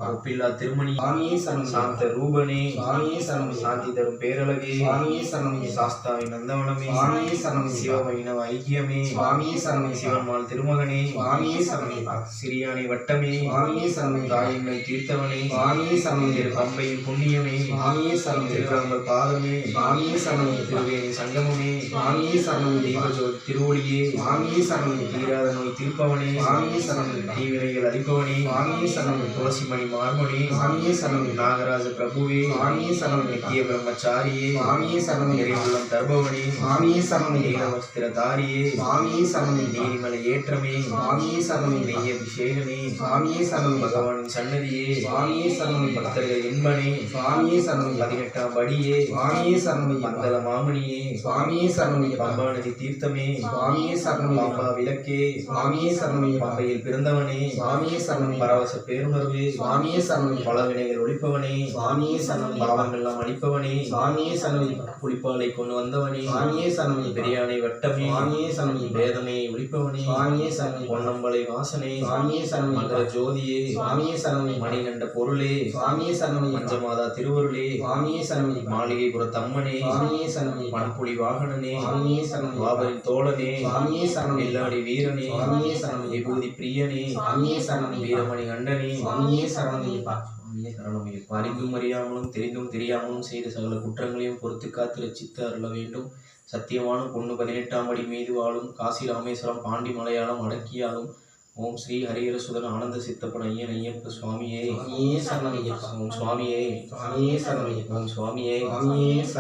சரணமையப்பா. ஒப்பில்லா திருமணி சுவாமியே சரணமையப்பா. சாந்த ரூபனே சுவாமியே சரணமையப்பா. சாந்தி தரும் பேரழகே சுவாமியே சரணமையப்பா. சாஸ்தாவின் நந்தவனமே சுவாமியே சரணமையப்பா. சிவவைணவ ஐக்கியமே சுவாமியே சரணமையப்பா. சிவன்மால் திருமகனே சுவாமியே சரணமையப்பா. சிறியானை வட்டமே சுவாமியே சரணமையப்பா. தாயின்மை தீர்த்தவனே சுவாமியே சரணமையப்பா. பம்பையின் புண்ணியமே சுவாமியே சரணமையப்பா. திருவரம்பர் பாதமே சுவாமியே சரணமையப்பா. திருவேணி சங்கமமே சுவாமியே சரணமையப்பா. தீபஜோதி திருவடியே சுவாமியே சரணமையப்பா. தீராத நோய் தீர்ப்பவனே சுவாமியே சரணமையப்பா. தீவினைகள் அளிப்பவனே சுவாமியே சரணமையப்பா. துளசிமணி மார்மணி சுவாமியே சரணமையப்பா. நாகராஜ பிரபுவே சுவாமியே சரணமையப்பா. நித்திய பிரம்மச்சாரியே சுவாமியே சரணமையப்பா. எரிவுள்ளம் தர்பவனே சுவாமியே சரணமையப்பா. நீலவஸ்திரதாரியே சுவாமியே சரணமையப்பா. நீலிமலை ஏற்றமே சுவாமியே சரணமையப்பா. நெய் அபிஷேகமே சுவாமியே சரணமையப்பா. பகவானின் சன்னதியே சுவாமியே சரணமையப்பா. பக்தர்கள் இன்பனே சுவாமியே சரணமையப்பா. 18ஆம் படியே சுவாமியே சரணமையப்பா. மங்கள மாமணியே சுவாமியே சரணமையப்பா. பம்பா நதி தீர்த்தமே சுவாமியே சரணமையப்பா. பாம்பா விளக்கே சுவாமியே சரணமையப்பா. பம்பையில் பிறந்தவனே சுவாமியே சரணமையப்பா. பரவச பேருணர்வே சுவாமியே சரணமையப்பா. பல வினைகள் ஒழிப்பவனே சுவாமியே சரணமையப்பா. பாவங்கள்லாம் அழிப்பவனே சுவாமியே சரணமையப்பா. புலிப்பாலை கொண்டு வந்தவனே சுவாமியே சரணமையப்பா. பெரியானை வட்டமே சுவாமியே சரணமையப்பா. வேதமே ஒழிப்பவனே சுவாமியே சரணமையப்பா. பொன்னம்பலை வாசனே சுவாமியே சரணமையப்பா. மகர ஜோதியே சுவாமியே சரணமையப்பா. மணிகண்ட பொருளே சுவாமியே சரணமையப்பா. பஞ்சமாதா திருவருளே சுவாமியே சரணமையப்பா. மாளிகைபுர தம்மனே சுவாமியே சரணமையப்பா. மண்புலி வாகனனே சுவாமியே சரணமையப்பா. பாபரின் தோழனே சுவாமியே சரணமையப்பா. நெல்லாடி வீரனே சுவாமியே சரணமையப்பா. விபூதி பிரியனே சுவாமியே சரணமையப்பா. வீரமணி கண்டனே சுவாமியே சரணமையப்பா. சுவாமியே சரணமையப்பா. அறிந்தும் அறியாமலும் தெரிந்தும் தெரியாமலும் செய்த சகல குற்றங்களையும் பொறுத்து காத்து ரட்சித்து அருள வேண்டும். சத்தியமான பொண்ணு 18ஆம் படி மீது வாழும் காசி ராமேஸ்வரம் பாண்டி மலையாளம் அடக்கியாலும் ஓம் ஸ்ரீ ஹரிஹரசுதன் ஆனந்த சித்தப்பன் ஐயன் ஐயப்ப சுவாமியே சுவாமியே சரணமையப்பா. ஓம் சுவாமியே சுவாமியே சரணமையப்பா. ஓம் சுவாமியே சுவாமியே